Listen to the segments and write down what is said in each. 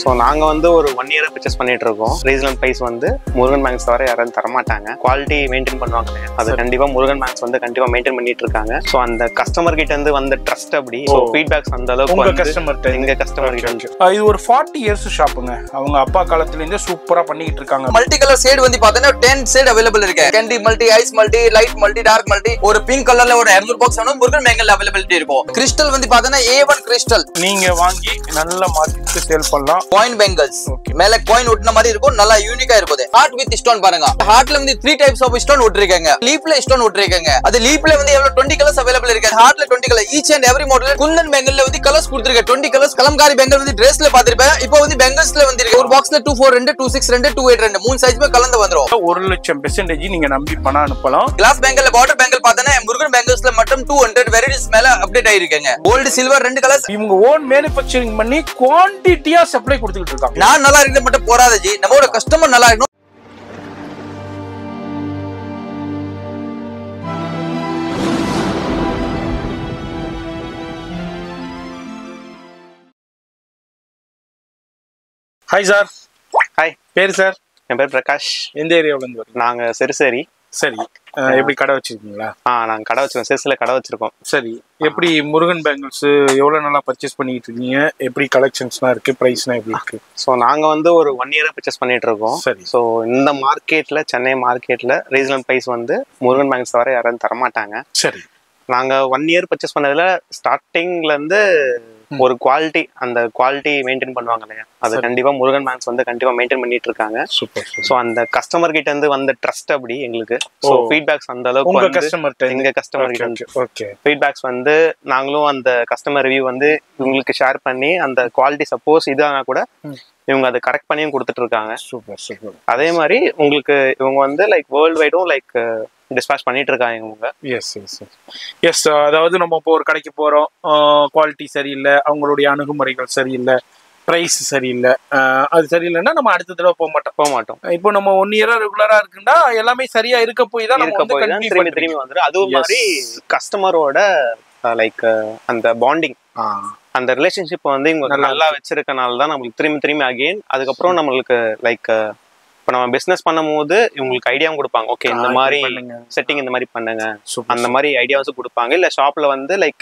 So நாங்கள் வந்து ஒரு 1 இயராக பர்ச்சேஸ் பண்ணிட்டு இருக்கோம். ரீசனல் ப்ரைஸ் வந்து முருகன் பேங்க்ஸ் தவிர யாரும் தரமாட்டாங்க. குவாலிட்டி மெயின்டைன் பண்ணுவாங்க இல்லையா, அது கண்டிப்பாக முருகன் பேங்க்ஸ் வந்து கண்டிப்பாக மெயின்டைன் பண்ணிட்டு இருக்காங்க. ஸோ அந்த கஸ்டமர் கிட்ட இருந்து வந்த ட்ரஸ்ட் அப்படி. ஸோ ஃபீட்பேக்ஸ் அந்த அளவுக்கு எங்க கஸ்டமர் கிட்ட இது ஒரு 40 இயர்ஸ் ஷாப்புங்க. அவங்க அப்பா காலத்துல இருந்தே சூப்பரா பண்ணிட்டு இருக்காங்க. மல்டி கலர் ஷேட் வந்து பாத்தீங்கன்னா 10 ஷேட் அவைலபிள் இருக்கு. Candy multi, ice multi, light multi, dark multi, ஒரு பிங்க் கலர்ல ஒரு 200 பாக்ஸ் வேணும். முருகன் பேங்க்ல அவைலபிலிட்டி இருக்கும். கிறிஸ்டல் வந்து பாத்தீங்கன்னா A1 கிறிஸ்டல் நீங்க வாங்கி நல்ல மார்க்கெட்டுக்கு சேல் பண்ணலாம். காயின் பேங்கிள்ஸ் மேல காயின் ஒட்டின மாதிரி இருக்கும், நல்லா யூனிக்கா இருக்கும். ஹார்ட் வித் ஸ்டோன் பாருங்க. ஹார்ட்ல வந்து 3 டைப்ஸ் ஆஃப் ஸ்டோன் ஒட்டிருக்காங்க. லீஃப்ல ஸ்டோன் ஒட்டிருக்காங்க. அது லீஃப்ல வந்து எவ்வளவு 20 கலர்ஸ் அவைலபிள் இருக்கு. ஹார்ட்ல 20 colour each and every model. Kundan பேங்கிள்ல வந்து கலர்ஸ் கொடுத்திருக்க 20 கலர்ஸ். கலம்காரி பேங்கிள் வந்து Dressல பாத்திருப்பேன். இப்போ வந்து பேங்கிள்ஸ்ல வந்து இருக்கு. ஒரு பாக்ஸ்ல 242 262 282 மூணு சைஸ்மே கலந்து வந்துரும். 1,00,000% நீங்க நம்பி பணம் அனுப்பலாம். கிளாஸ் பேங்கிள்ல பார்டர் பேங்கிள் பார்த்தா முருகன் பேங்கிள்ஸ்ல மட்டும் 200 வெரைட்டிஸ் மேல அப்டேட் ஆயிருக்காங்க. கோல்ட் சில்வர் 2 கலர்ஸ். இவங்க ஓன் மேனுஃபேக்சரிங் பண்ணி குவாண்டிட்டியா சப்ளை கொடுத்துட்டு இருக்காங்க. நான் நல்லா இருக்கிறது மட்டும் போராது ஜி, நம்மளோட கஸ்டமர் நல்லா இருக்கணும். Hi sir. ஹாய். பேர் சார்? என் பேர் பிரகாஷ். எந்த ஏரியாவுல இருந்து வரீங்க? நாங்கள் சிறுசேரி. சரி, எப்படி கடை வச்சிருக்கீங்களா? நாங்கள் கடை வச்சிருக்கோம், சிறுசில் கடை வச்சிருக்கோம். சரி, எப்படி முருகன் பேங்கிள்ஸ் எவ்வளோ நாளாக பர்ச்சேஸ் பண்ணிட்டு இருக்கீங்க? எப்படி கலெக்ஷன்ஸ்லாம் இருக்கு, ப்ரைஸ்லாம் எப்படி இருக்கு? ஸோ நாங்கள் வந்து ஒரு 1 இயராக பர்ச்சேஸ் பண்ணிட்டு இருக்கோம். சரி. ஸோ இந்த மார்க்கெட்டில், சென்னை மார்க்கெட்டில் ரீசனல் ப்ரைஸ் வந்து முருகன் பேங்க்ஸ் தவிர யாரும் தரமாட்டாங்க. சரி. நாங்கள் 1 இயர் பர்ச்சேஸ் பண்ணதுல ஸ்டார்டிங்லேருந்து ஒரு குவாலிட்டி, அந்த குவாலிட்டி மெயின்டைன் பண்ணுவாங்க இல்லையா, அது கண்டிப்பாக முருகன் பேங்க்ஸ் வந்து கண்டிப்பாக மெயின்டைன் பண்ணிட்டு இருக்காங்க. சூப்பர். ஸோ அந்த கஸ்டமர் கிட்ட இருந்து வந்த ட்ரஸ்ட் அப்படி எங்களுக்கு. ஸோ ஃபீட்பேக்ஸ் அந்த அளவுக்கு எங்க கஸ்டமர் கிட்ட ஓகே ஃபீட்பேக்ஸ் வந்து நாங்களும் அந்த கஸ்டமர் ரிவ்யூ வந்து இவங்களுக்கு ஷேர் பண்ணி அந்த குவாலிட்டி சப்போஸ் இதானா கூட இவங்க அதை கரெக்ட் பண்ணியும் கொடுத்துட்டு இருக்காங்க. Super super. அதே மாதிரி உங்களுக்கு இவங்க வந்து லைக் வேர்ல்டு வைடும் லைக் டிஸ்பேச் பண்ணிட்டு இருக்காங்க இவங்க. எஸ். அதாவது நம்ம இப்போ ஒரு கடைக்கு போறோம், குவாலிட்டி சரியில்லை, அவங்களுடைய அணுகுமுறைகள் சரியில்லை, பிரைஸ் சரியில்லை, அது சரியில்லைன்னா நம்ம அடுத்த தடவை போக மாட்டோம். இப்போ நம்ம 1 இயரா ரெகுலரா இருக்குன்னா எல்லாமே சரியா இருக்க போய் தான் திரும்பி வந்துடும். அதுவும் மாதிரி கஸ்டமரோட லைக் அந்த பாண்டிங், அந்த ரிலேஷன்ஷிப் வந்து இவங்க நல்லா வச்சிருக்கனால தான் நம்மளுக்கு திரும்பி அகெயின் அதுக்கப்புறம் நம்மளுக்கு லைக் இப்போ நம்ம பிஸ்னஸ் பண்ணும் போது இவங்களுக்கு ஐடியாவும் கொடுப்பாங்க. ஓகே, இந்த மாதிரி செட்டிங் இந்த மாதிரி பண்ணுங்க, அந்த மாதிரி ஐடியாஸும் கொடுப்பாங்க. இல்லை ஷாப்ல வந்து like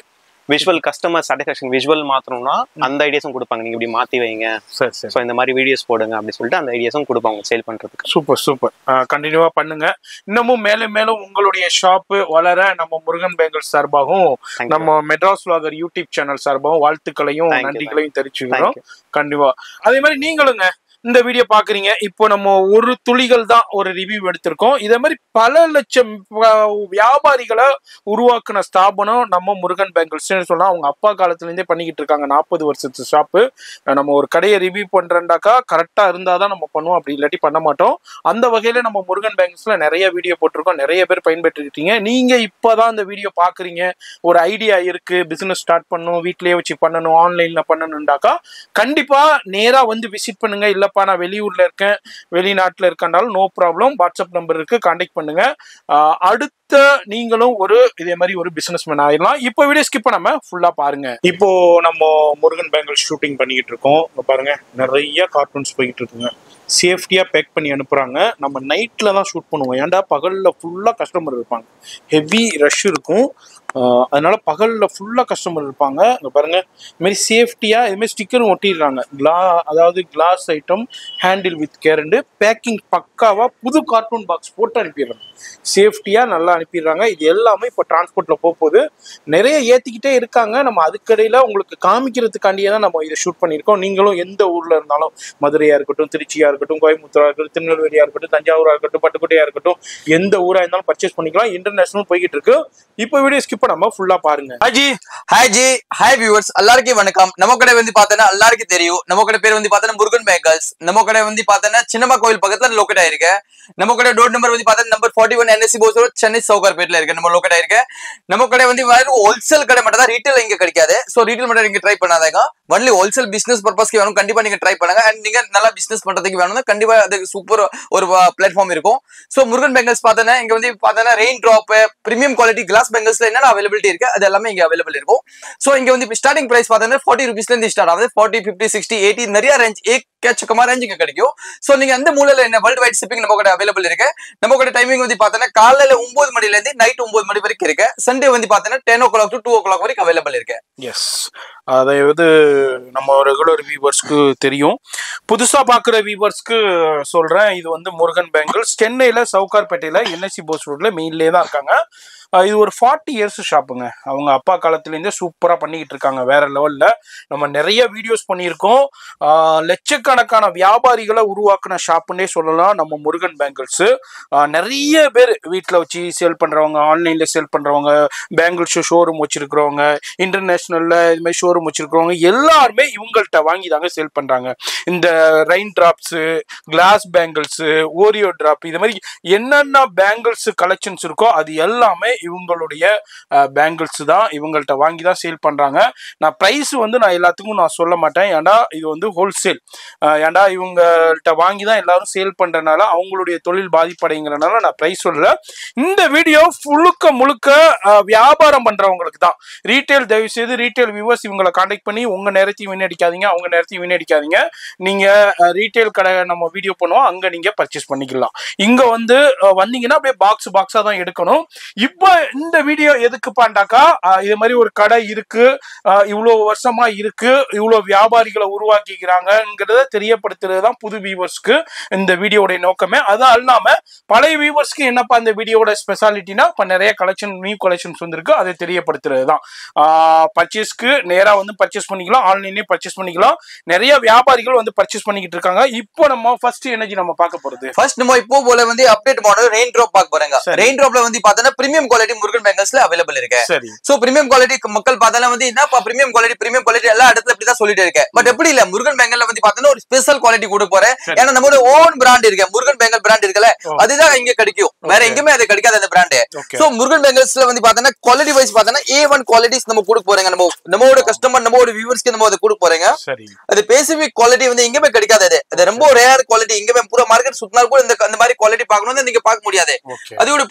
visual customer satisfaction visual மாற்றணும்னா அந்த ஐடியாஸும் கொடுப்பாங்க. நீங்க இப்படி மாற்றி வைங்க, ஸோ இந்த மாதிரி வீடியோஸ் போடுங்க அப்படி சொல்லிட்டு அந்த ஐடியாஸும் கொடுப்பாங்க சேல் பண்றதுக்கு. சூப்பர். கண்டினியூவா பண்ணுங்க. இன்னமும் மேலும் உங்களுடைய ஷாப்பு வளர நம்ம முருகன் பேங்கிள்ஸ் சார்பாகவும் நம்ம மெட்ராஸ் விளாகர் யூடியூப் சேனல் சார்பாகவும் வாழ்த்துக்களையும் நன்றிகளையும் தெரிவிச்சுக்கிறோம். கண்டிப்பா. அதே மாதிரி நீங்களுங்க இந்த வீடியோ பாக்குறீங்க, இப்போ நம்ம ஒரு துளிகள் தான் ஒரு ரிவ்யூ எடுத்திருக்கோம். இதே மாதிரி பல லட்சம் வியாபாரிகளை உருவாக்குன ஸ்தாபனம் நம்ம முருகன் பேங்கிள்ஸ் சொல்லலாம். அவங்க அப்பா காலத்துல இருந்தே பண்ணிக்கிட்டு இருக்காங்க. 40 வருஷத்து ஷாப்பு. நம்ம ஒரு கடையை ரிவ்யூ பண்றேன்டாக்கா கரெக்டா இருந்தாதான் நம்ம பண்ணுவோம், அப்படி இல்லாட்டி பண்ண மாட்டோம். அந்த வகையில நம்ம முருகன் பேங்கிள்ஸ்ல நிறைய வீடியோ போட்டிருக்கோம், நிறைய பேர் பயன்பெற்றுக்கிட்டீங்க. நீங்க இப்பதான் இந்த வீடியோ பாக்குறீங்க, ஒரு ஐடியா இருக்கு, பிசினஸ் ஸ்டார்ட் பண்ணணும், வீட்லயே வச்சு பண்ணணும், ஆன்லைன்ல பண்ணணும்டாக்கா கண்டிப்பா நேரா வந்து விசிட் பண்ணுங்க. இல்ல நான் வெளியூர்ல இருக்கேன், வெளிநாட்டுல இருக்கனாலும் நோ ப்ராப்ளம், வாட்ஸ்அப் நம்பர் இருக்கு, கான்டாக்ட் பண்ணுங்க. அடுத்த நீங்களும் இதே மாதிரி ஒரு பிசினஸ் மேன் ஆயிடலாம். இப்போ வீடியோ ஸ்கிப் பண்ணாம ஃபுல்லா பாருங்க. இப்போ நம்ம முருகன் பேங்கிள் ஷூட்டிங் பண்ணிக்கிட்டு இருக்கோம். பாருங்க, நிறைய கார்ட்டூன்ஸ் போய்கிட்டு இருக்குங்க. சேஃப்டியா பேக் பண்ணி அனுப்புறாங்க. நம்ம நைட்ல தான் ஷூட் பண்ணுவோம், ஏன்டா பகல்ல ஃபுல்லா கஸ்டமர் இருப்பாங்க, ஹெவி ரஷ் இருக்கும். அதனால பகல்ல ஃபுல்லா கஸ்டமர் இருப்பாங்க. இங்க பாருங்க, இது மாதிரி சேஃப்டியா இது மாதிரி ஸ்டிக்கரும் ஒட்டிடுறாங்க. அதாவது glass item, handle with care, packing பக்காவா புது கார்ட்டூன் பாக்ஸ் போட்டு அனுப்பிடுறாங்க. சேஃப்டியா நல்லா அனுப்பிடுறாங்க. இது எல்லாமே இப்போ டிரான்ஸ்போர்ட்ல போகுது. நிறைய ஏத்திக்கிட்டே இருக்காங்க. நம்ம அதுக்கடையில உங்களுக்கு காமிக்கிறதுக்காண்டியே தான் நம்ம இதை ஷூட் பண்ணியிருக்கோம். நீங்களும் எந்த ஊர்ல இருந்தாலும், மதுரையா இருக்கட்டும், திருச்சியா இருக்கட்டும், கோயம்புத்தூரா இருக்கட்டும், திருநெல்வேலியா இருக்கட்டும், தஞ்சாவூரா இருக்கட்டும், பட்டுக்கோட்டையா இருக்கட்டும், எந்த ஊரா இருந்தாலும் பர்ச்சேஸ் பண்ணிக்கலாம். இன்டர்நேஷனல் போய்கிட்டு இருக்கு. இப்போ வீடியோ ஸ்கிப் பண்ணாம ஃபுல்லா பாருங்க. ஹாய் வியூவர்ஸ், எல்லாருக்கும் வணக்கம். நம்ம கடை வந்து பார்த்தோன்னா எல்லாருக்கும் தெரியும். நம்ம கடை பேர் வந்து பார்த்தோன்னா முருகன் பேங்கிள்ஸ். நம்ம கடை வந்து பார்த்தோன்னா சின்னம்மா கோயில் பக்கத்துல லொக்கேட் ஆயிருக்கு. நம்ம கடை டோர் நம்பர் வந்து பார்த்தா number 41 NSC Bose road, Chennai சவுகார்பேட்ல இருக்கு. நம்ம லொக்கேட் ஆயிருக்கு. நம்ம கடை வந்து ஹோல்சேல் கடை மட்டும் தான், ரீட்டைல் இங்க கிடைக்காது. சோ ரீட்டைல் மட்டும் நீங்க ட்ரை பண்ணாதீங்க. ஒன்லி ஹோல்சேல் பிசினஸ் பர்பஸ்க்கு வேணும், கண்டிப்பா நீங்க ட்ரை பண்ணுங்க. அண்ட் நீங்க நல்லா பிசினஸ் பண்றதுக்கு வேணும், கண்டிப்பா அதுக்கு சூப்பர் ஒரு பிளாட்ஃபார்ம் இருக்கும். சோ முருகன் பேங்கிள்ஸ் பார்த்தோன்னா இங்க வந்து பார்த்தோன்னா rain drop, premium quality glass பேங்கிள்ஸ்ல என்ன என்னென்ன அவைலபிலிட்டி இருக்கு அது எல்லாமே இங்க அவைலபிள் இருக்கும். சோ இங்க வந்து ஸ்டார்டிங் பிரைஸ் பார்த்தீங்கன்னா 40 rupeesல இருந்து ஸ்டார்ட் ஆகுது. 40, 50, 60, 80 நிறைய ரேஞ்ச் ஏக்கச்சக்கமா ரேஞ்ச் இங்க கிடைக்கும். சோ நீங்க எந்த மூலையில என்ன வேர்ல்ட் வைட் ஷிப்பிங் நம்ம கூட அவைலபிள் இருக்கு. நம்ம கூட டைமிங் வந்து பார்த்தீங்கன்னா காலையில 9 மணில இருந்து நைட் 9 மணி வரைக்கும் இருக்கு. சண்டே வந்து பார்த்தீங்கன்னா 10 o'clock to 2 o'clock வரைக்கும் அவைலபிள் இருக்கு. எஸ், அதாவது நம்ம ரெகுலர் வியூவர்ஸ்க்கு தெரியும், புதுசா பாக்குற வியூவர்ஸ்க்கு சொல்றேன். இது வந்து முருகன் பேங்கிள்ஸ் சென்னையில சவுகார்பேட்டையில NSC போஸ் ரோட்ல மெயின்லயே தான் இருக்காங்க. இது ஒரு 40 years ஷாப்புங்க. அவங்க அப்பா காலத்துலேருந்தே சூப்பரா பண்ணிக்கிட்டு இருக்காங்க, வேற லெவல்ல. நம்ம நிறைய வீடியோஸ் பண்ணியிருக்கோம். லட்சக்கணக்கான வியாபாரிகளை உருவாக்குன ஷாப்புன்னே சொல்லலாம் நம்ம முருகன் பேங்கிள்ஸ். நிறைய பேர் வீட்டில் வச்சு சேல் பண்றவங்க, ஆன்லைன்ல சேல் பண்றவங்க, பேங்கிள்ஸ் ஷோரூம் வச்சிருக்கிறவங்க, இன்டர்நேஷனல்ல இது மாதிரி ஷோரூம் வச்சிருக்கிறவங்க எல்லாருமே இவங்கள்ட்ட வாங்கி தாங்க சேல் பண்றாங்க. இந்த rain drops, glass bangles, Oreo drop, இது மாதிரி என்னென்ன பேங்கிள்ஸ் கலெக்ஷன்ஸ் இருக்கோ அது எல்லாமே இவங்களுடைய பேங்கிள்ஸ் தான். இவங்கள்ட்ட வாங்கி தான் சேல் பண்றாங்க. நான் பிரைஸ் வந்து நான் எல்லாத்துக்கும் நான் சொல்ல மாட்டேன், ஏன்டா இது வந்து ஹோல்சேல். ஏன்டா இவங்கள்ட்ட வாங்கி தான் எல்லாரும் சேல் பண்றதுனால அவங்களுடைய தொழில் பாதிப்படைங்கிறதுனால நான் பிரைஸ் சொல்லல. இந்த வீடியோ முழுக்க வியாபாரம் பண்றவங்களுக்கு தான். ரீட்டைல் தயவு செய்து ரீட்டைல் வியூவர்ஸ் இவங்களை கான்டாக்ட் பண்ணி உங்க நேரத்தையும் வீணடிக்காதீங்க, அவங்க நேரத்தையும் வீணடிக்காதீங்க. நீங்க ரீட்டைல் கடை நம்ம வீடியோ பண்ணுவோம், அங்க நீங்க பர்ச்சேஸ் பண்ணிக்கலாம். இங்க வந்து வந்தீங்கன்னா அப்படியே பாக்ஸா தான் எடுக்கணும். இப்போ இந்த வீடியோ எதுக்குப்பாண்டாக்கா, இது மாதிரி ஒரு கடை இருக்கு, இவ்வளவு வருஷமா இருக்கு, இவ்வளவு வியாபாரிகளை உருவாக்கிக்கிறாங்கிறத தெரியப்படுத்துறது தான் புது வியூவர்ஸ்க்கு இந்த வீடியோட நோக்கமே. அது இல்லாம பழைய வியூவர்ஸ்க்கு என்னப்பா இந்த வீடியோட ஸ்பெஷாலிட்டினா, இப்ப நிறைய கலெக்ஷன், நியூ கலெக்ஷன்ஸ் வந்திருக்கு, அதை தெரியப்படுத்துறது தான். பர்ச்சேஸ்க்கு நேரா வந்து பர்ச்சேஸ் பண்ணிக்கலாம், ஆன்லைன்லயே பர்ச்சேஸ் பண்ணிக்கலாம். நிறைய வியாபாரிகள் வந்து பர்ச்சேஸ் பண்ணிக்கிட்டு இருக்காங்க. இப்போ நம்ம ஃபர்ஸ்ட் எனர்ஜி நம்ம பார்க்க போறது, ஃபர்ஸ்ட் நம்ம இப்போ போல வந்து அப்டேட் மாடல் ரெயின் டிராப் பார்க்க போறோங்க. ரெயின் டிராப்ல வந்து பார்த்தா பிரீமியம் குவாலிட்டி முருகன் பேங்கிள்ஸ்ல அவைலபிள் இருக்கு. சோ பிரீமியம் குவாலிட்டி மக்கள் பார்த்தால வந்து என்னப்பா பிரீமியம் குவாலிட்டி எல்லா இடத்துல இப்படி தான் சொல்லிட்டு இருக்கேன். பட் எப்படி இல்ல, முருகன் பேங்கிள்ல வந்து பார்த்தா ஒரு ஸ்பெஷல் குவாலிட்டி கொடுக்க போறேன். ஏன்னா நம்மளோட ஓன் பிராண்ட் இருக்கு, முருகன் பேங்கிள் பிராண்ட் இருக்குல்ல, அதுதான் இங்க கிடைக்கும், வேற எங்கேயுமே அது கிடைக்காது அந்த பிராண்ட். சோ முருகன் பேங்கிள்ஸ்ல வந்து பார்த்தா குவாலிட்டி வைஸ் பார்த்தா A1 குவாலிட்டிஸ் நம்ம கொடுக்க போறேங்க. நம்மளோட கஸ்டமர், நம்மளோட வியூவர்ஸ்க்கு நம்ம அதை கொடுக்க போறேங்க. அது ஸ்பெசிபிக் குவாலிட்டி வந்து எங்கேயுமே கிடைக்காது. அது ரொம்ப ரேர் குவாலிட்டி. எங்கேயுமே பூரா மார்க்கெட் சுத்தினாலும் கூட இந்த மாதிரி குவாலிட்டி பார்க்கணும் நீங்க பார்க்க முடியாது. அதோட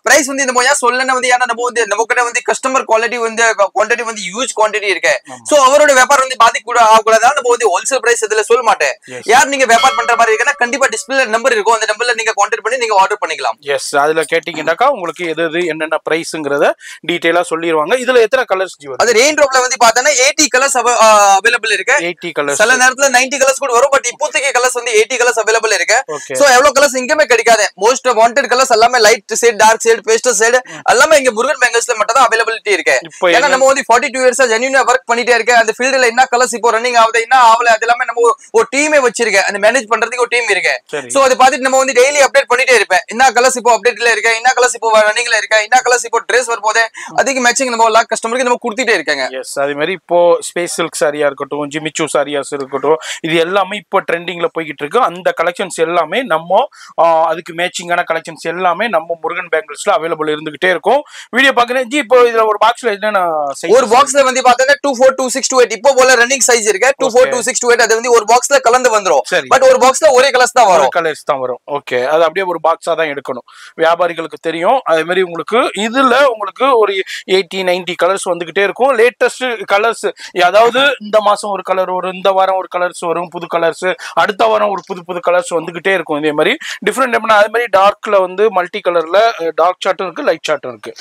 பிரைஸ் வந்து இந்த மாதிரி சொல்லணும் வந்து, ஏன்னா நம்ம கிட்ட வந்து கஸ்டமர் குவாலிட்டி வந்து குவான்டிட்டி வந்து ஹியூஜ் குவான்டிட்டி இருக்கு. சோ அவரோட வியாபாரம் வந்து பாதிக்க கூட ஆகக்கூடாது. நம்ம வந்து ஹோல்சேல் பிரைஸ் இதுல சொல்ல மாட்டேன். யார் நீங்க வியாபாரம் பண்ற மாதிரி இருக்குன்னா கண்டிப்பா டிஸ்பிளே நம்பர் இருக்கும், அந்த நம்பர்ல நீங்க கான்டாக்ட் பண்ணி நீங்க ஆர்டர் பண்ணிக்கலாம். எஸ், அதுல கேட்டீங்கன்னாக்கா உங்களுக்கு எது என்னென்ன பிரைஸ்ங்கறத டீடைலா சொல்லிடுவாங்க. இதுல எத்தனை கலர்ஸ் வரும்? அது ரெயின் டிராப்ல வந்து பார்த்தா 80 கலர்ஸ் அவைலபிள் இருக்கு. 80 கலர்ஸ், சில நேரத்துல 90 கலர்ஸ் கூட வரும். பட் இப்போதைக்கு கலர்ஸ் வந்து 80 கலர்ஸ் அவைலபிள் இருக்கு. சோ எவ்வளவு கலர்ஸ் இங்கமே கிடைக்காது. மோஸ்ட் வாண்டட் கலர்ஸ் எல்லாமே light shade, dark shade, pastel shade எல்லாமே இங்க முருகன் பேங்கிள்ஸ்ல மட்டும் தான் அவைலபிலிட்டி இருக்கு. ஏன்னா நம்ம வந்து 42 இயர்ஸா ஜென்யூனா வர்க் பண்ணிட்டே இருக்க. அந்த ஃபீல்ட்ல என்ன கலர்ஸ் இப்போ ரன்னிங் ஆகுது, என்ன ஆவல, அது எல்லாமே நம்ம ஒரு டீமே வச்சிருக்கேன். அந்த மேனேஜ் பண்றதுக்கு ஒரு டீம் இருக்கு. சோ அதை பார்த்துட்டு நம்ம வந்து டெய்லி அப்டேட் பண்ணிட்டே இருப்பேன். என்ன கலர்ஸ் இப்போ அப்டேட்ல இருக்கு, என்ன கலர்ஸ் இப்போ ரன்னிங்ல இருக்கு, என்ன கலர்ஸ் இப்போ ட்ரெஸ் வரப்போதே, அதுக்கு மேட்சிங் நம்ம எல்லா கஸ்டமருக்கு நம்ம கொடுத்துட்டே இருக்காங்க. எஸ், அதே மாதிரி இப்போ ஸ்பேஸ் சில்க் சாரியா இருக்கட்டும், ஜிமிச்சு சாரியாஸ் இருக்கட்டும், இது எல்லாமே இப்போ ட்ரெண்டிங்ல போய்கிட்டு இருக்கு. அந்த கலெக்ஷன்ஸ் எல்லாமே நம்ம அதுக்கு மேட்சிங்கான கலெக்ஷன்ஸ் எல்லாமே நம்ம முருகன் பேங்கிள்ஸ்ல அவைலபிள் இருந்துகிட்டே இருக்கும். வீடியோ பாக்குறேன் ஜி. இப்போ இதுல ஒரு பாக்ஸ்ல என்னன்னா, ஒரு பாக்ஸ்ல வந்து பார்த்தா 24, 26, 28 இப்போ போல ரன்னிங் சைஸ் இருக்கு. 24, 26, 28 அது வந்து ஒரு பாக்ஸ்ல கலந்து வந்துரும். பட் ஒரு பாக்ஸ்ல ஒரே கலர்ஸ் தான் வரும். கலர்ஸ் தான் வரும். ஓகே, அது அப்படியே ஒரு பாக்ஸா தான் எடுக்கணும், வியாபாரிகளுக்கு தெரியும். அதே மாதிரி உங்களுக்கு இதுல உங்களுக்கு ஒரு 80, 90 கலர்ஸ் வந்துகிட்டே இருக்கும். லேட்டஸ்ட் கலர்ஸ், அதாவது இந்த மாசம் ஒரு கலர் வரும், இந்த வாரம் ஒரு கலர்ஸ் வரும், புது கலர்ஸ், அடுத்த வாரம் ஒரு புது கலர்ஸ் வந்துகிட்டே இருக்கும். இதே மாதிரி டிஃப்ரெண்ட். அதே மாதிரி டார்க்ல வந்து மல்டி கலர்ல டார்க் சார்ட்டும் இருக்கு, லைட் சார்ட்டும் இருக்கு.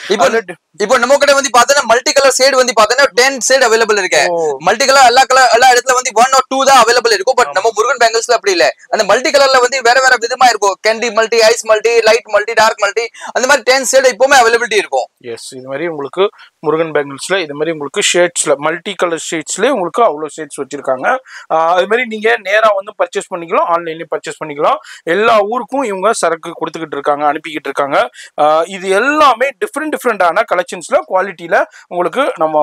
இப்போ நம்ம கிட்ட வந்து பார்த்தா மல்டி கலர் ஷேட் வந்து பார்த்தா 10 ஷேட் அவைலபிள் இருக்கு. மல்டி கலர் எல்லா இடத்துல வந்து 1 or 2 தான் அவைலபிள் இருக்கும். பட் நம்ம முருகன் பேங்கிள்ஸ்ல அப்படி இல்ல. அந்த மல்டி கலர்ல வந்து வேற விதமா இருக்கும். Candy multi, ice multi, light multi, dark multi, அந்த மாதிரி 10 ஷேட் இப்பவுமே அவைலபிலிட்டி இருக்கும். எஸ், இது மாதிரி உங்களுக்கு முருகன் பேங்கிள்ஸ்ல இது மாதிரி உங்களுக்கு ஷேட்ஸ்ல மல்டி கலர் ஷேட்ஸ்ல உங்களுக்கு அவ்வளவு ஷேட்ஸ் வச்சிருக்காங்க. அது மாதிரி நீங்க நேரா வந்து பர்ச்சேஸ் பண்ணிக்கலாம், ஆன்லைன்லயும் பர்ச்சேஸ் பண்ணிக்கலாம். எல்லா ஊருக்கும் இவங்க சரக்கு கொடுத்துக்கிட்டு இருக்காங்க, அனுப்பிக்கிட்டு இருக்காங்க. இது எல்லாமே டிஃப்ரெண்டான கலெக்ஷன்ஸ்ல குவாலிட்டியில உங்களுக்கு நம்ம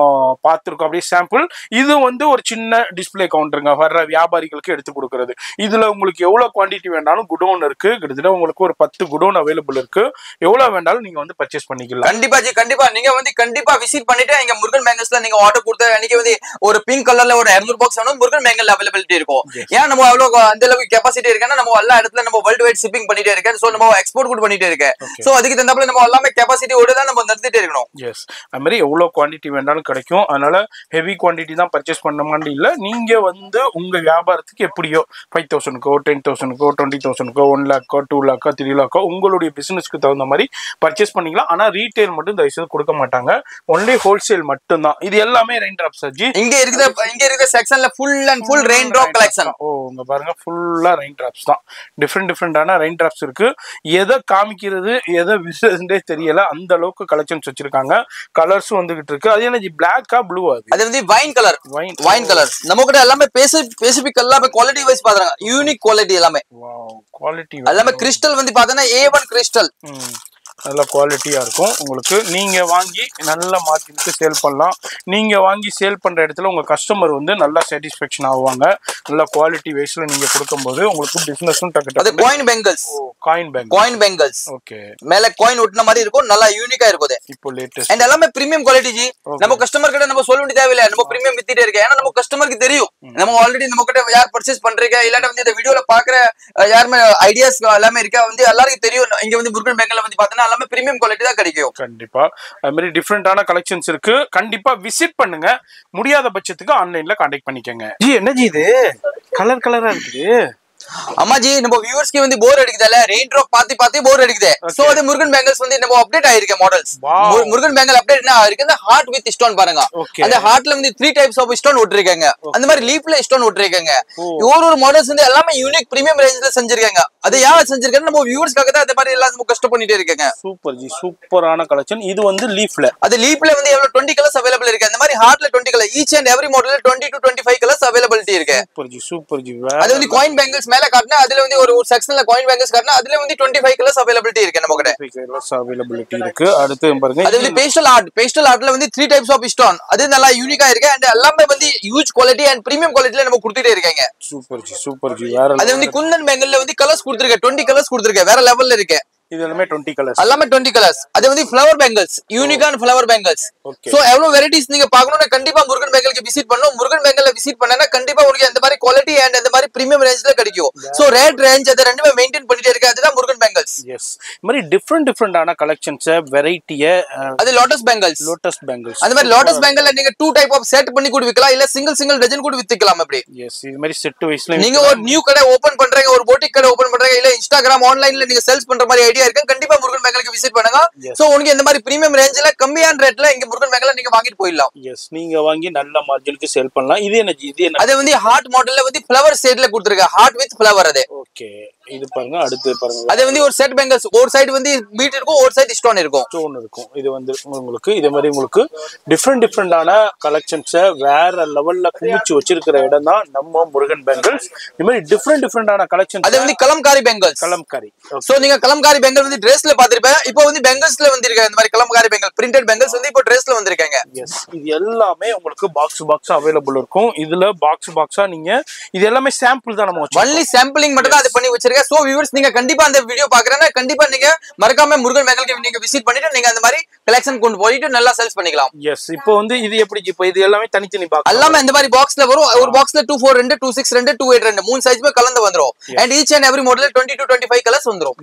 பார்த்துருக்கோம். அப்படியே சாம்பிள். இது வந்து ஒரு சின்ன டிஸ்பிளே கவுண்டருங்க. வர்ற வியாபாரிகளுக்கு உங்களுக்கு எடுத்து கொடுக்கறது. இதுல உங்களுக்கு எவ்வளவு குவாண்டிட்டி வேணாலும் குடோன் இருக்கு, கிட்டத்தட்ட உங்களுக்கு ஒரு 10 குடோன் அவைலபிள் இருக்கு. எவ்வளவு வேணாலும் நீங்க வந்து பர்ச்சேஸ் பண்ணிக்கலாம். கண்டிப்பா ஜி, கண்டிப்பா நீங்க வந்து கண்டிப்பா விசிட் பண்ணிட்டு இங்க முருகன் பேங்கல்ஸ்ல நீங்க ஆர்டர் கொடுத்த அன்னைக்கு வந்து ஒரு பிங்க் கலர்ல ஒரு 200 பாக்ஸ் வேணும் முருகன் பேங்கல் அவைலபிலிட்டி இருக்கும். ஏன் நம்ம அவ்வளவு அந்த அளவுக்கு கெபாசிட்டி இருக்குன்னா நம்ம எல்லா இடத்துல நம்ம வேர்ல்ட் வைட் ஷிப்பிங் பண்ணிட்டே இருக்கேன். சோ நம்ம எக்ஸ்போர்ட் கூட பண்ணிட்டே இருக்கேன். சோ அதுக்கு தகுந்தாப்புல நம்ம எல்லாமே கெபாசிட்டியோட தான் நம்ம நிறுத்திட்டே இருக்கணும். எஸ், அது மாதிரி எவ்வளவு குவாண்டிட்டி வேணாலும் கிடைக்கும். அதனால ஹெவி குவாண்டிட்டி தான் பர்ச்சேஸ் பண்ண மாதிரி இல்ல. நீங்க வந்து உங்க வியாபாரத்துக்கு எப்படியோ 5,000க்கோ 10,000க்கோ 20,000க்கோ 1 lakhக்கோ 2 lakhக்கோ 3 lakhக்கோ உங்களுடைய பிசினஸ்க்கு தகுந்த மாதிரி பர்ச்சேஸ் பண்ணிக்கலாம். ஆனா ரீட்டைல் மட்டும் தயவுசெய்து கொடுக்க மாட்டாங்க. ஒன்லி ஹோல்சேல் மட்டும் தான். இது எல்லாமே ரெயின் டிராப்ஸ் ஜி. இங்க இருக்கிற செக்ஷன்ல full and full rain drop collection. ஓ, இங்க பாருங்க ஃபுல்லா ரெயின் டிராப்ஸ் தான். டிஃபரெண்டான ரெயின் டிராப்ஸ் இருக்கு. எதை காமிக்கிறது எதை விசேஷே தெரியல, அந்த அளவுக்கு கலெக்ஷன்ஸ் வச்சிருக்காங்க. கலர்ஸ் வந்துகிட்டு இருக்கு. அது என்ன ஜி, பிளாக்கா ப்ளூவா? அது வந்து வைன் கலர். வைன் கலர் நம்ம கிட்ட எல்லாமே ஸ்பெசிபிக் எல்லாமே குவாலிட்டி வைஸ் பாக்குறாங்க. யூனிக் குவாலிட்டி எல்லாமே. வாவ், குவாலிட்டி எல்லாமே கிறிஸ்டல் வந்து பாத்தீங்கன்னா A1 கிறிஸ்டல். நல்ல குவாலிட்டியா இருக்கும். உங்களுக்கு நீங்க வாங்கி நல்ல மார்ஜினுக்கு சேல் பண்ணலாம். நீங்க வாங்கி சேல் பண்ற இடத்துல உங்க கஸ்டமர் வந்து நல்லா சாட்டிஸ்ஃபேக்ஷன் ஆவாங்க. நல்ல குவாலிட்டி வைஸ்ல நீங்க கொடுக்கும்போது உங்களுக்கு பிசினஸும் டக்கு. அது coin bangles. Coin bangles. Okay, மேல காயின் ஒட்டின மாதிரி இருக்கும். நல்லா யூனிக்கா இருக்கும். இப்போ லேட்டஸ்ட் அண்ட் எல்லாமே பிரீமியம் குவாலிட்டி ஜி. நம்ம கஸ்டமர் கிட்ட நம்ம சொல்ல வேண்டிய தேவையில்லை. நம்ம பிரீமியம் வித்திட்டே இருக்கேன். ஏன்னா நம்ம கஸ்டமருக்கு தெரியும் நம்ம ஆல்ரெடி நம்ம கிட்ட யார் பர்ச்சேஸ் பண்றீங்க இல்லாட்ட வந்து இந்த வீடியோல பாக்குற யாருமே ஐடியாஸ் எல்லாமே இருக்கா வந்து எல்லாருக்கும் தெரியும். இங்க வந்து முருகன் பேங்கல்ல வந்து பாத்தீங்கன்னா எல்லாமே பிரீமியம் குவாலிட்டி தான் கிடைக்கும். கண்டிப்பா அது மாதிரி டிஃபரெண்டான கலெக்ஷன்ஸ் இருக்கு. கண்டிப்பா விசிட் பண்ணுங்க. முடியாத பட்சத்துக்கு ஆன்லைன்ல கான்டாக்ட் பண்ணிக்கங்க. ஜி என்ன ஜி இது கலர் கலரா இருக்குது? அம்மாஜி நம்ம வியூவர்ஸ்க்கு வந்து போர் அடிக்குதுல, ரெயின் டிராப் பாத்தி போர் அடிக்குது. சோ அது முருகன் பேங்கல்ஸ் வந்து நம்ம அப்டேட் ஆயிருக்கு மாடல்ஸ். முருகன் பேங்கல் அப்டேட் என்ன இருக்கு, அந்த ஹார்ட் வித் ஸ்டோன் பாருங்க. அந்த ஹார்ட்ல வந்து 3 டைப்ஸ் ஆஃப் ஸ்டோன் விட்டுருக்காங்க. அந்த மாதிரி லீஃப்ல ஸ்டோன் விட்டுருக்காங்க. ஒரு மாடல்ஸ் வந்து எல்லாமே யூனிக் பிரீமியம் ரேஞ்ச்ல செஞ்சிருக்காங்க. அது யார் செஞ்சிருக்காங்க நம்ம வியூவர்ஸ்க்காக தான் அந்த மாதிரி எல்லாம் நம்ம கஷ்டம் பண்ணிட்டே இருக்காங்க. சூப்பர் ஜி, சூப்பரான கலெக்ஷன். இது வந்து லீஃப்ல, அது லீஃப்ல வந்து எவ்வளவு 20 கலர்ஸ் அவைலபிள் இருக்கு. அந்த மாதிரி ஹார்ட்ல 20 கலர், ஈச் அண்ட் எவரி மாடல்ல 20 to 25 கலர்ஸ் அவைலபிலிட்டி இருக்கு. Super G. அது வந்து காயின் பேங்கிள்ஸ் மேல காட்டுனா அதுல வந்து ஒரு செக்ஷன்ல காயின் பேங்கிள்ஸ் காட்டுனா அதுல வந்து 25 கலர்ஸ் அவைலபிலிட்டி இருக்கு. நம்ம கிட்ட 25 கலர்ஸ் அவைலபிலிட்டி இருக்கு. அடுத்து பாருங்க, அது வந்து பேஸ்டல் ஆர்ட்ல வந்து 3 டைப்ஸ் ஆஃப் ஸ்டோன். அது நல்லா யூனிக்கா இருக்கு. அண்ட் எல்லாமே வந்து ஹியூஜ் குவாலிட்டி அண்ட் பிரீமியம் குவாலிட்டில நம்ம கொடுத்துட்டே இருக்காங்க. Super G. வேற அது வந்து குந்தன் பேங்கிள்ல வந்து கலர்ஸ் கொடுத்திருக்க 20 கலர்ஸ் கொடுத்திருக்க. வேற லெவல்ல இருக்கு. இது எல்லாமே 20 கலர்ஸ். எல்லாமே 20 கலர்ஸ். அது வந்து ஃப்ளவர் பேங்கிள்ஸ், யூனிக்கான ஃப்ளவர் பேங்கிள்ஸ். சோ எவ்வளவு வெரைட்டிஸ் நீங்க பார்க்கணும்னா கண்டிப்பா முருகன் பேங்கலுக்கு விசிட் பண்ணனும். முருகன் பேங்கல்ல விசிட் பண்ணனா கண்டிப்பா உங்களுக்கு அந்த மாதிரி குவாலிட்டி அண்ட் அந்த மாதிரி பிரீமியம் ரேஞ்ச்ல கிடைக்கும். சோ ரேட் ரேஞ்ச் அது ரெண்டுமே மெயின்டைன் பண்ணிட்டே இருக்கு. அதுதான் முருகன் பேங்கல்ஸ். எஸ், இந்த மாதிரி டிஃபரெண்டான கலெக்ஷன்ஸ் வெரைட்டிய. அது லோட்டஸ் பேங்கிள்ஸ். அந்த மாதிரி லோட்டஸ் பேங்கிள்ல நீங்க 2 டைப் ஆஃப் செட் பண்ணி கூட விக்கலாம், இல்ல சிங்கிள் டஜன் கூட வித்துக்கலாம். அப்படி எஸ், இது மாதிரி செட் வைஸ்ல நீங்க ஒரு நியூ கடை ஓபன் பண்றீங்க, ஒரு போட்டிக் கடை ஓபன் பண்றீங்க, இல்ல இன்ஸ்டாகிராம் ஆன்லைன்ல நீங்க சேல்ஸ் பண்ற மாதிரி ஐடியா இருக்கு, கண்டிப்பா முருகன் பேங்கலுக்கு விசிட் பண்ணுங்க. சோ உங்களுக்கு இந்த மாதிரி பிரீமியம் ரேஞ்ச்ல கம்மியான ரேட்ல இங்க முருகன் பேங்கல்ல நீங்க வாங்கிட்டு போயிடலாம். எஸ், நீங்க வாங்கி நல்ல மார்ஜினுக்கு சேல் பண்ணலாம். இது என்ன ஜி, இது என்ன? அது வந்து ஹார்ட் மாடல்ல வந்து ஃப்ளவர் ஷேட்ல கொடுத்திருக்க. Heart with flower. அது ஓகே. இது பாருங்க, அடுத்து பாருங்க, அது வந்து ஒரு செட் பேங்கிள்ஸ். ஒரு சைடு வந்து பீட் இருக்கும், ஒரு சைடு ஸ்டோன் இருக்கும். இது வந்து உங்களுக்கு இதே மாதிரி உங்களுக்கு டிஃபரெண்டான கலெக்ஷன்ஸ் வேற லெவல்ல குமிச்சு வச்சிருக்கிற இடம் தான் நம்ம முருகன் பேங்கிள்ஸ். இந்த மாதிரி டிஃபரெண்டான கலெக்ஷன். அது வந்து கலம்காரி பேங்கிள்ஸ். சோ நீங்க கலம்காரி பேங்கிள் வந்து Dressல பாத்திருப்பேன். இப்போ வந்து பேங்கிள்ஸ்ல வந்திருக்கு. இந்த மாதிரி கலம்காரி பேங்கிள் பிரிண்டட் பேங்கிள்ஸ் வந்து இப்போ Dressல வந்திருக்காங்க. எஸ், இது எல்லாமே உங்களுக்கு பாக்ஸ் அவைலபிள் இருக்கும். இதுல பாக்ஸா நீங்க இது எல்லாமே சாம்பிள் தான். நம்ம ஒன்லி சாம்பிளிங் மட்டும் தான் அது பண்ணி வச்சிருக்கேன். சோ வியூவர்ஸ் நீங்க கண்டிப்பா அந்த வீடியோ பாக்குறேன்னா கண்டிப்பா நீங்க மறக்காம முருகன் பேங்கலுக்கு நீங்க விசிட் பண்ணிட்டு நீங்க அந்த மாதிரி கலெக்ஷன் கொண்டு போயிட்டு நல்லா சேல்ஸ் பண்ணிக்கலாம். எஸ், இப்போ வந்து இது எப்படி இப்போ இது எல்லாமே தனித்தனி பாக்ஸ். எல்லாமே இந்த மாதிரி பாக்ஸ்ல வரும். ஒரு பாக்ஸ்ல 242 262 282 மூணு சைஸ்மே கலந்து வந்துரும். அண்ட் ஈச் அண்ட் எவரி மாடல்ல 20 to 25 கலர்ஸ் வந்துரும்.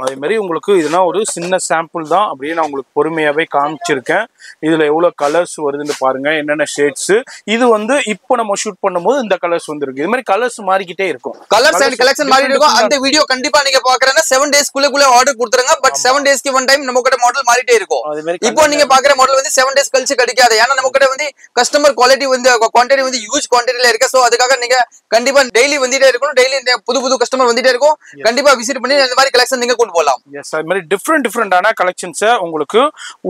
அதே மாதிரி உங்களுக்கு இதெல்லாம் ஒரு சின்ன சாம்பிள் தான். அப்படியே நான் உங்களுக்கு பொறுமையாவே காமிச்சிருக்கேன். இதுல எவ்வளவு கலர்ஸ் வருதுன்னு பாருங்க, என்னென்ன ஷேட்ஸ். இது வந்து இப்போ நம்ம ஷூட் பண்ணும்போது இந்த கலர்ஸ் வந்துருக்கு. இது மாதிரி கலர்ஸ் மாறிக்கிட்டே இருக்கும். கலர்ஸ் அண்ட் கலெக்ஷன் மாறிட்டே இருக்கும். அந்த வீடியோ கண்டிப்பா நீங்க பாக்குறேன்னா 7 days குள்ள ஆர்டர் கொடுத்துருங்க. பட் 7 daysக்கு ஒன் டைம் நம்ம கிட்ட மாடல் மாறிட்டே இருக்கும். இப்போ நீங்க பாக்குற மாடல் வந்து 7 days கழிச்சு கிடைக்காது. ஏன்னா நம்ம கிட்ட வந்து கஸ்டமர் குவாலிட்டி வந்து குவான்டிட்டி வந்து ஹியூஜ் குவான்டிட்டில இருக்கு. சோ அதுக்காக நீங்க கண்டிப்பா டெய்லி வந்துட்டே இருக்கணும். டெய்லி புது கஸ்டமர் வந்துட்டே இருக்கும். கண்டிப்பா விசிட் பண்ணி இந்த மாதிரி கலெக்ஷன் நீங்க கொண்டு போகலாம். எஸ், அது மாதிரி டிஃபரெண்டான கலெக்ஷன்ஸ் உங்களுக்கு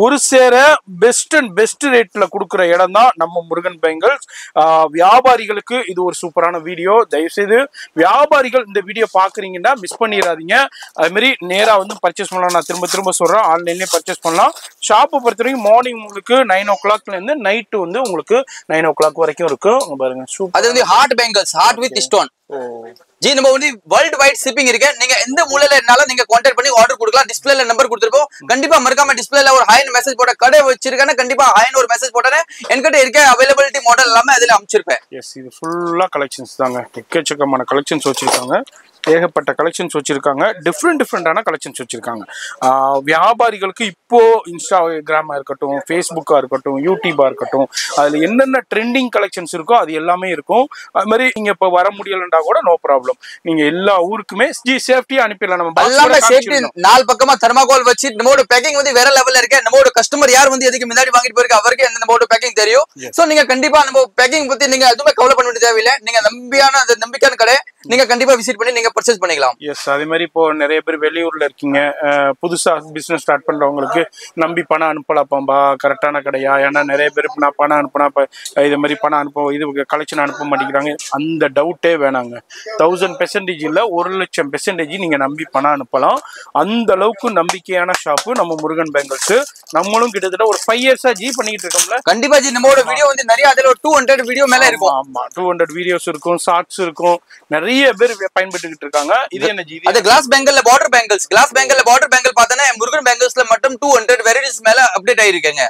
ஒரு சேர பெஸ்ட் ரேட்ல கொடுக்குற இடம் தான் நம்ம முருகன் பேங்கிள்ஸ். வியாபாரிகளுக்கு இது ஒரு சூப்பரான வீடியோ. தயவுசெய்து வியாபாரிகள் இந்த வீடியோ பாக்குறீங்கன்னா வேண்டாம், மிஸ் பண்ணிடாதீங்க. அது மாதிரி நேரா வந்து பர்ச்சேஸ் பண்ணலாம். நான் திரும்ப திரும்ப சொல்றேன், ஆன்லைன்லயே பர்ச்சேஸ் பண்ணலாம். ஷாப்பை பொறுத்த வரைக்கும் மார்னிங் உங்களுக்கு 9 o'clockல இருந்து நைட்டு வந்து உங்களுக்கு 9 o'clock வரைக்கும் இருக்கும். பாருங்க சூப்பர். அது வந்து heart bangles, heart with stone. Ji நம்ம வந்து வேர்ல்டு வைட் ஷிப்பிங் இருக்கு. நீங்க எந்த மூலையில இருந்தாலும் நீங்க கான்டாக்ட் பண்ணி ஆர்டர் கொடுக்கலாம். டிஸ்பிளேல நம்பர் கொடுத்துருக்கோம். கண்டிப்பா மறக்காம டிஸ்பிளேல ஒரு ஹாய் மெசேஜ் போட, கடை வச்சிருக்கேன்னா கண்டிப்பா ஹாய்னு ஒரு மெசேஜ் போட்டேன். என்கிட்ட இருக்க அவைலபிலிட்டி மாடல் எல்லாமே அதுல அமைச்சிருப்பேன். எஸ், இது ஃபுல்லா கலெக்ஷன்ஸ் தாங்க. எக்கச்சக்கமான கலெக்ஷன்ஸ் வச்சிருக்காங்க, ஏகப்பட்ட கலெக்ஷன்ஸ் வச்சிருக்காங்க, டிஃப்ரெண்டான கலெக்ஷன்ஸ் வச்சிருக்காங்க. வியாபாரிகளுக்கு இப்போ இன்ஸ்டாகிராமா இருக்கட்டும், ஃபேஸ்புக்கா இருக்கட்டும், யூடியூபா இருக்கட்டும், அதுல என்னென்ன ட்ரெண்டிங் கலெக்ஷன்ஸ் இருக்கோ அது எல்லாமே இருக்கும். அது மாதிரி நீங்க இப்ப வர முடியலண்டா கூட நோ ப்ராப்ளம், நீங்க எல்லா ஊருக்குமே சேஃப்டியா அனுப்பிடலாம். நம்ம எல்லாமே சேஃப்டி, 4 பக்கமா தெர்மாகோல் வச்சு நம்மளோட பேக்கிங் வந்து வேற லெவல்ல இருக்கு. நம்மளோட கஸ்டமர் யார் வந்து எதுக்கு முன்னாடி வாங்கிட்டு போயிருக்கு அவருக்கு நம்மளோட பேக்கிங் தெரியும். சோ நீங்க கண்டிப்பா நம்ம பேக்கிங் பத்தி நீங்க எதுவுமே கவலை பண்ண வேண்டிய தேவையில்லை. நீங்க நம்பிக்கையான கடை, நீங்க கண்டிப்பா விசிட் பண்ணி நீங்க பர்ச்சேஸ் பண்ணிக்கலாம். எஸ், அதே மாதிரி இப்போ நிறைய பேர் வெளியூர்ல இருக்கீங்க, புதுசா பிசினஸ் ஸ்டார்ட் பண்றவங்களுக்கு நம்பி பணம் அனுப்பலாம்ப்பா, கரெக்டான கடையா? ஏன்னா நிறைய பேர் நான் பணம் அனுப்புனா இது மாதிரி பணம் அனுப்ப, இது கலெக்ஷன் அனுப்ப மாட்டேங்கிறாங்க. அந்த டவுட்டே வேணாங்க. 1000% இல்ல, 1,00,000% நீங்க நம்பி பணம் அனுப்பலாம். அந்த அளவுக்கு நம்பிக்கையான ஷாப்பு நம்ம முருகன் பேங்கிள்ஸ். நம்மளும் கிட்டத்தட்ட ஒரு 5 years ஜி பண்ணிட்டு இருக்கோம்ல. கண்டிப்பா ஜி, நம்மளோட வீடியோ வந்து நிறைய அதுல 200 வீடியோ மேல இருக்கும். ஆமா, 200 வீடியோஸ் இருக்கும், ஷார்ட்ஸ் இருக்கும். நிறைய பேர் பயன்படுத்திட்டு இருக்காங்க. இது என்ன ஜி? அது கிளாஸ் பேங்கிள்ல பார்டர் பேங்கிள்ஸ். கிளாஸ் பேங்கிள்ல பார்டர் பேங்கிள் பார்த்தா முருகன் பேங்கிள்ஸ்ல மட்டும் 200 வெரைட்டிஸ் மேல அப்டேட் ஆயிருக்கேங்க.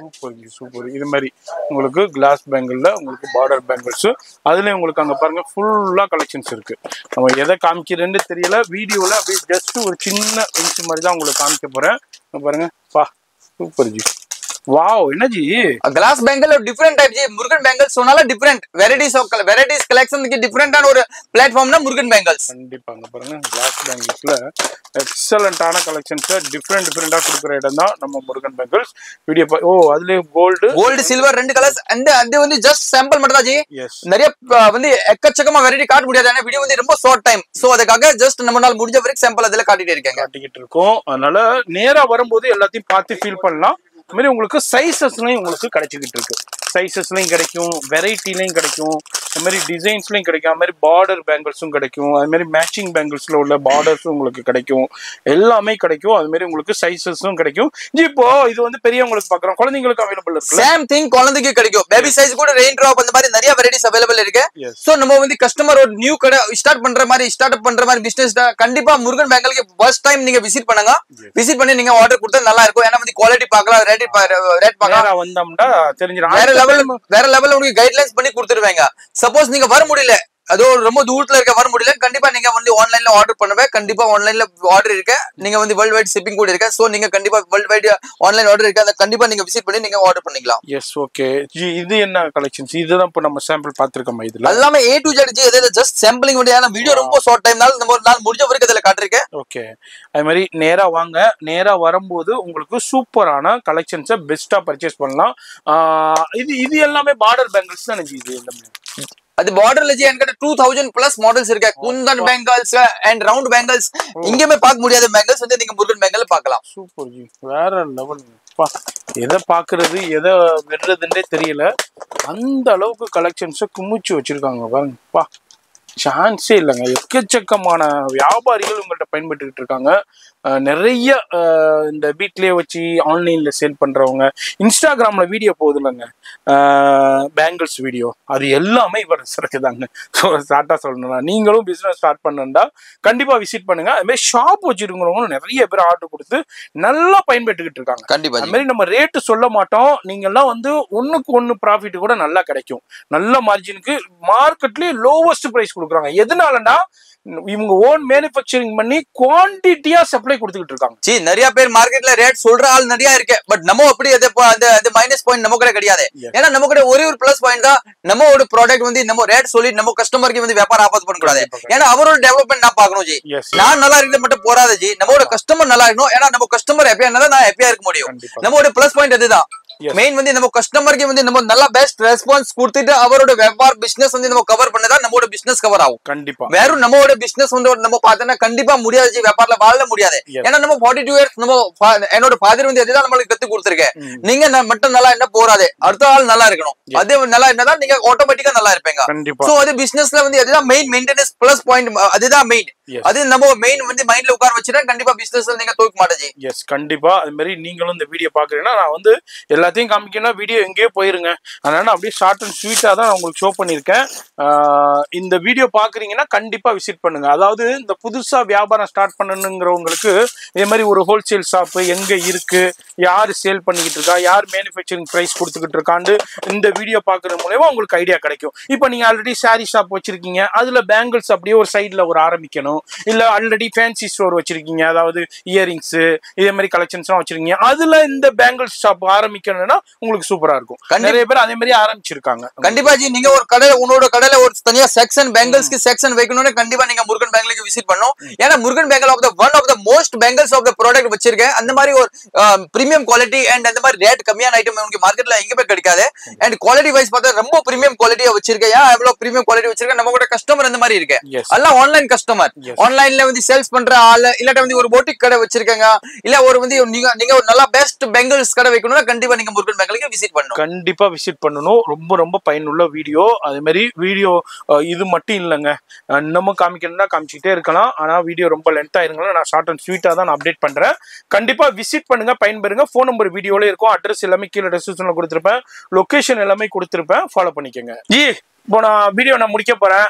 சூப்பர். இது மாதிரி உங்களுக்கு கிளாஸ் பேங்கிள்ல உங்களுக்கு பார்டர் பேங்கிள்ஸ், அதுல உங்களுக்கு அங்க பாருங்க ஃபுல்லா கலெக்ஷன்ஸ் இருக்கு. நம்ம எதை காமிக்கிறேன்னு தெரியல, வீடியோல அப்படியே ஜஸ்ட் ஒரு சின்ன இன்ச் மாதிரி தான் உங்களுக்கு காமிக்க போறேன். பாருங்க பா, சூப்பர் ஜி. வாவ், என்ன ஜி? கிளாஸ் பேங்கிள் ஒரு different type G. Murugan bangles சொன்னால டிஃபரெண்ட் வெரைட்டிஸ் கலெக்ஷனுக்கு டிஃபரெண்டான ஒரு பிளாட்ஃபார்ம்னா முருகன் பேங்கிள்ஸ். கண்டிப்பாங்க. பாருங்க கிளாஸ் பேங்கிள்ஸ்ல எக்ஸலண்டான கலெக்ஷன்ஸ் டிஃபரெண்டா கொடுக்குற இடம் தான் நம்ம முருகன் பேங்கிள்ஸ். வீடியோ அதுலயே கோல்டு சில்வர் 2 கலர்ஸ். அது வந்து ஜஸ்ட் சாம்பிள் மட்டும் தான் ஜி. நிறைய வந்து எக்கச்சக்கமா வெரைட்டி காட்ட முடியாது, ஏன்னா வீடியோ வந்து ரொம்ப ஷார்ட் டைம். சோ அதுக்காக ஜஸ்ட் நம்மளால முடிஞ்ச வரைக்கும் சாம்பிள் அதுல காட்டிட்டு இருக்கோம். அதனால நேரா வரும்போது எல்லாத்தையும் பார்த்து ஃபீல் பண்ணலாம். அது மாதிரி உங்களுக்கு சைஸஸ்லயும் உங்களுக்கு கிடைச்சிக்கிட்டு இருக்கு. சைஸஸ்லயும் கிடைக்கும், வெரைட்டிலையும் கிடைக்கும், அது மாதிரி டிசைன்ஸ்லயும் கிடைக்கும், அது மாதிரி பார்டர் பேங்கிள்ஸும் கிடைக்கும், அது மாதிரி மேட்சிங் பேங்கிள்ஸ்ல உள்ள பார்டர்ஸும் உங்களுக்கு கிடைக்கும், எல்லாமே கிடைக்கும். அது மாதிரி உங்களுக்கு சைஸஸும் கிடைக்கும். இப்போ இது வந்து பெரியவங்களுக்கு பாக்குறோம், குழந்தைங்களுக்கு அவைலபிள் இருக்கு. சேம் திங் குழந்தைக்கு கிடைக்கும். பேபி சைஸ் கூட ரெயின் டிராப் அந்த மாதிரி நிறைய வெரைட்டிஸ் அவைலபிள் இருக்கு. சோ நம்ம வந்து கஸ்டமர் ஒரு நியூ கடை ஸ்டார்ட் பண்ற மாதிரி பிசினஸ் கண்டிப்பா முருகன் பேங்கிளுக்கு ஃபர்ஸ்ட் டைம் நீங்க விசிட் பண்ணுங்க. விசிட் பண்ணி நீங்க ஆர்டர் கொடுத்தா நல்லா இருக்கும். ஏன்னா வந்து குவாலிட்டி பார்க்கலாம், ரேட் பார்க்கலாம். வந்தோம்னா தெரிஞ்சிடும். வேற லெவல்ல உங்களுக்கு கைட்லைன்ஸ் பண்ணி கொடுத்துருவாங்க. சப்போஸ் நீங்க வர முடியல, அதோ ரொம்ப தூரத்துல இருக்க வர முடியல, கண்டிப்பா நீங்க வந்து ஆன்லைன்ல ஆர்டர் பண்ணுவேன். கண்டிப்பா ஆன்லைன்ல ஆர்டர் இருக்கு. நீங்க வந்து வேர்ல்ட் வைட் ஷிப்பிங் கூட இருக்கு. சோ நீங்க கண்டிப்பா வேர்ல்ட் வைட் ஆன்லைன் ஆர்டர் இருக்கு. அத கண்டிப்பா நீங்க விசிட் பண்ணி நீங்க ஆர்டர் பண்ணிக்கலாம். Yes, okay ji. இது என்ன கலெக்ஷன்ஸ்? இதுதான் இப்ப நம்ம சாம்பிள் பாத்துறோம். இதுல எல்லாமே A to Z ஜி. இது ஜஸ்ட் சாம்பிளிங் மட்டும். ஏன்னா வீடியோ ரொம்ப ஷார்ட் டைம்னால நம்ம ஒரு நாள் முடிஞ்ச வரைக்கும் இதுல காட்டிருக்கேன். ஓகே, அது மாதிரி நேரா வாங்க. நேரா வரும்போது உங்களுக்கு சூப்பரான கலெக்ஷன்ஸை பெஸ்டா பர்ச்சேஸ் பண்ணலாம். இது எல்லாமே பார்டர் பேங்கிள்ஸ் தான் ஜி. இது எல்லாமே அது பார்டர்ல ஜி என்கிட்ட 2000 பிளஸ் மாடல்ஸ் இருக்கு. Kundan bangles and round bangles இங்கேயுமே பார்க்க முடியாத பேங்கிள்ஸ் வந்து நீங்க முருகன் பேங்கிள் பார்க்கலாம். சூப்பர் ஜி, வேற லெவல். எதை பாக்குறது எதை விடுறதுன்னே தெரியல, அந்த அளவுக்கு கலெக்ஷன்ஸை குமிச்சு வச்சிருக்காங்க பாருங்கப்பா. சான்ஸே இல்லைங்க. எக்கச்சக்கமான வியாபாரிகள் உங்கள்கிட்ட பயன்பட்டுக்கிட்டு இருக்காங்க. நிறைய இந்த வீட்லயே வச்சு ஆன்லைன்ல சேல் பண்றவங்க, இன்ஸ்டாகிராம்ல வீடியோ போகுது இல்லைங்க, பேங்கிள்ஸ் வீடியோ, அது எல்லாமே இவர் சிறக்குதாங்க. ஸ்டார்டா சொல்லணும்னா நீங்களும் பிசினஸ் ஸ்டார்ட் பண்ணா கண்டிப்பா விசிட் பண்ணுங்க. அது மாதிரி ஷாப் வச்சிருக்கிறவங்களும் நிறைய பேர் ஆர்டர் கொடுத்து நல்லா பயன்பட்டுக்கிட்டு இருக்காங்க. கண்டிப்பா அது மாதிரி நம்ம ரேட்டு சொல்ல மாட்டோம். நீங்க எல்லாம் வந்து 1:1 ப்ராஃபிட் கூட நல்லா கிடைக்கும். நல்ல மார்ஜினுக்கு மார்க்கெட்லயே லோவஸ்ட் பிரைஸ் கொடுக்குறாங்க. எதனாலன்னா இவங்க ஓன் மேனுஃபேக்சரிங் பண்ணி குவான்டிட்டியா சப்ளை கொடுத்துக்கிட்டு இருக்காங்க. ஜி நிறைய பேர் மார்க்கெட்ல ரேட் சொல்ற ஆள் நிறைய இருக்கு. பட் நம்ம அப்படி அது மைனஸ் பாயிண்ட் நம்ம கூட கிடையாது. ஏன்னா நம்ம கூட ஒரே ஒரு பிளஸ் பாயிண்ட் தான், நம்மளோட ப்ராடக்ட் வந்து நம்ம ரேட் சொல்லி நம்ம கஸ்டமருக்கு வந்து வியாபாரம் ஆபத்து பண்ண கூடாது. ஏன்னா அவரோட டெவலப்மெண்ட் நான் பாக்கணும் ஜி. நான் நல்லா இருக்கிறது மட்டும் போறாது ஜி, நம்மளோட கஸ்டமர் நல்லா இருக்கணும். ஏன்னா நம்ம கஸ்டமர் ஹாப்பியா இருந்தா நான் ஹாப்பியா இருக்க முடியும். நம்மளோட பிளஸ் பாயிண்ட் அதுதான். மெயின் வந்து நம்ம கஸ்டமருக்கு வந்து நம்ம நல்ல பெஸ்ட் ரெஸ்பான்ஸ் கொடுத்துட்டு அவரோட வியாபார பிசினஸ் வந்து நம்ம கவர் பண்ணதா நம்மளோட பிசினஸ் கவர் ஆகும். கண்டிப்பா வேற நம்மளோட பிசினஸ் வந்து நம்ம பார்த்தோம்னா கண்டிப்பா முடியாது, வியாபாரத்துல வாழ முடியாது. ஏன்னா நம்ம 42 இயர்ஸ் நம்ம என்னோட ஃபாதர் வந்து அதுதான் நம்மளுக்கு கத்து கொடுத்துருக்கேன். நீங்க மட்டும் நல்லா என்ன போறாது, அடுத்த ஆள் நல்லா இருக்கணும். அது நல்லா என்னதான் நீங்க ஆட்டோமேட்டிக்கா நல்லா இருப்பீங்க. சோ அது பிசினஸ்ல வந்து அதுதான் மெயின் மெயின்டெனன்ஸ் பிளஸ் பாயிண்ட், அதுதான் மெயின். அது நம்ம மெயின் வந்து மைண்ட்ல உட்கார வச்சுட்டா கண்டிப்பா பிசினஸ்ல நீங்க தூக்க மாட்டீங்க. எஸ் கண்டிப்பா. அது மாதிரி நீங்களும் இந்த வீடியோ பாக்குறீங்கன்னா நான் வந்து எல்லாத்தையும் காமிக்கணும், வீடியோ எங்கேயோ போயிருங்க. அதனால அப்படியே ஷார்ட் அண்ட் ஸ்வீட்டா தான் உங்களுக்கு ஷோ பண்ணிருக்கேன். இந்த வீடியோ பாக்குறீங்கன்னா கண்டிப்பா விசிட் பண்ணுங்க. அதாவது இந்த புதுசா வியாபாரம் ஸ்டார்ட் பண்ணணுங்கிறவங்களுக்கு இதே மாதிரி ஒரு ஹோல்சேல் ஷாப் எங்க இருக்கு, யாரு சேல் பண்ணிக்கிட்டு இருக்கா, யார் மேனுஃபேக்சரிங் பிரைஸ் கொடுத்துக்கிட்டு இருக்கான்னு இந்த வீடியோ பாக்குறது மூலமா உங்களுக்கு ஐடியா கிடைக்கும். இப்போ நீங்க ஆல்ரெடி சாரி ஷாப் வச்சிருக்கீங்க, அதுல பேங்கிள்ஸ் அப்படியே ஒரு சைட்ல ஒரு ஆரம்பிக்கணும். இல்ல ஆல்ரெடி ஃபேன்சி ஸ்டோர் வச்சிருக்கீங்க, அதாவது இயரிங்ஸ் இதே மாதிரி கலெக்ஷன்ஸ் எல்லாம் வச்சிருக்கீங்க, அதுல இந்த பேங்கிள் ஷாப் ஆரம்பிக்கணும்னா உங்களுக்கு சூப்பரா இருக்கும். நிறைய பேர் அதே மாதிரி ஆரம்பிச்சிருக்காங்க. கண்டிப்பா ஜி, நீங்க ஒரு கடை உங்களோட கடையில ஒரு தனியா செக்ஷன் பேங்கிள்ஸ்க்கு செக்ஷன் வைக்கணும்னு கண்டிப்பா நீங்க முருகன் பேங்கிளுக்கு விசிட் பண்ணும். ஏன்னா Murugan bangle one of the most bangles of the product வச்சிருக்கேன். அந்த மாதிரி ஒரு பிரீமியம் குவாலிட்டி அண்ட் அந்த மாதிரி ரேட் கம்மியான ஐட்டம் உங்களுக்கு மார்க்கெட்ல எங்க போய் கிடைக்காது. அண்ட் குவாலிட்டி வைஸ் பார்த்தா ரொம்ப பிரீமியம் குவாலிட்டியா வச்சிருக்கேன். ஏன் எவ்வளவு பிரீமியம் குவாலிட்டி வச்சிருக்கேன், நம்ம கூட கஸ்டமர் அந்த மாதிரி இருக்கு. எல்லாம் ஆன்லைன் கஸ்டமர், ஆன்லைன்ல வந்து சேல்ஸ் பண்ற ஆளு, இல்லாட்ட வந்து ஒரு போட்டிக் கடை வச்சிருக்காங்க, இல்ல ஒரு வந்து நீங்க ஒரு நல்ல பெஸ்ட் பெங்கிள்ஸ் கடை வைக்கணும்னா கண்டிப்பா நீங்க முருகன் பேங்கிளுக்கு விசிட் பண்ணணும். கண்டிப்பா விசிட் பண்ணணும். ரொம்ப ரொம்ப பயனுள்ள வீடியோ. அதே மாதிரி வீடியோ இது மட்டும் இல்லைங்க, இன்னமும் காமிக்கணும்னா காமிச்சிக்கிட்டே இருக்கலாம். ஆனா வீடியோ ரொம்ப லென்த் ஆயிருங்களா, நான் ஷார்ட் அண்ட் ஸ்வீட்டா தான் நான் அப்டேட் பண்றேன். கண்டிப்பா விசிட் பண்ணுங்க, பயன்பெறுங்க. ஃபோன் நம்பர் வீடியோல இருக்கும், அட்ரஸ் எல்லாமே கீழே டிஸ்கிரிப்ஷன்ல கொடுத்துருப்பேன், லொகேஷன் எல்லாமே கொடுத்துருப்பேன், ஃபாலோ பண்ணிக்கோங்க. இப்போ நான் வீடியோ முடிக்க போறேன்.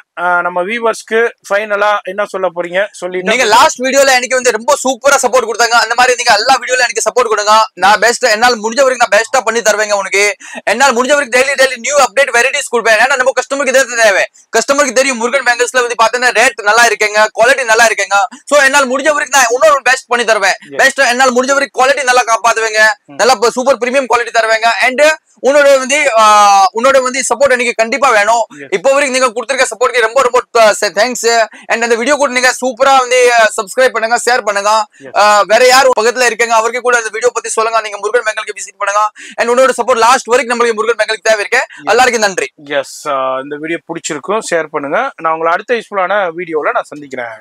நம்ம வியூவர்ஸ்க்கு ஃபைனலா என்ன சொல்ல போறீங்க சொல்லிட்டு. நீங்க லாஸ்ட் வீடியோல எனக்கு வந்து ரொம்ப சூப்பரா சப்போர்ட் கொடுத்தாங்க. அந்த மாதிரி நீங்க எல்லா வீடியோல எனக்கு சப்போர்ட் கொடுங்க. நான் பெஸ்ட் என்னால முடிஞ்ச வரைக்கும் நான் பெஸ்டா பண்ணி தருவேங்க உனக்கு. என்னால முடிஞ்ச வரைக்கும் டெய்லி நியூ அப்டேட் வெரைட்டிஸ் கொடுப்பேன். ஏன்னா நம்ம கஸ்டமருக்கு இதை தேவை. கஸ்டமருக்கு தெரியும் முருகன் பேங்கிள்ஸ்ல வந்து பாத்தீங்கன்னா ரேட் நல்லா இருக்குங்க, குவாலிட்டி நல்லா இருக்குங்க. சோ என்னால முடிஞ்ச வரைக்கும் நான் இன்னொரு பெஸ்ட் பண்ணி தருவேன். பெஸ்ட் என்னால முடிஞ்ச வரைக்கும் குவாலிட்டி நல்லா காப்பாத்துவேங்க, நல்லா சூப்பர் பிரீமியம் குவாலிட்டி தருவேங்க. அண்ட் உன்னோட வந்து சப்போர்ட் எனக்கு கண்டிப்பா வேணும். இப்போ வரைக்கும் நீங்க கொடுத்திருக்க சப்போர்ட்க்கு ரொம்ப ரொம்ப தேங்க்ஸ். அண்ட் அந்த வீடியோ கூட நீங்க சூப்பரா வந்து சப்ஸ்கிரைப் பண்ணுங்க, ஷேர் பண்ணுங்க. வேற யாரும் பக்கத்துல இருக்காங்க அவருக்கு கூட இந்த வீடியோ பத்தி சொல்லுங்க. நீங்க முருகன் பேங்கிளுக்கு விசிட் பண்ணுங்க. அண்ட் உன்னோட சப்போர்ட் லாஸ்ட் வரைக்கும் நம்மளுக்கு முருகன் பேங்கிளுக்கு தேவை இருக்கு. எல்லாருக்கும் நன்றி. எஸ், இந்த வீடியோ பிடிச்சிருக்கும், ஷேர் பண்ணுங்க. நான் உங்களை அடுத்த யூஸ்ஃபுல்லான வீடியோல நான் சந்திக்கிறேன்.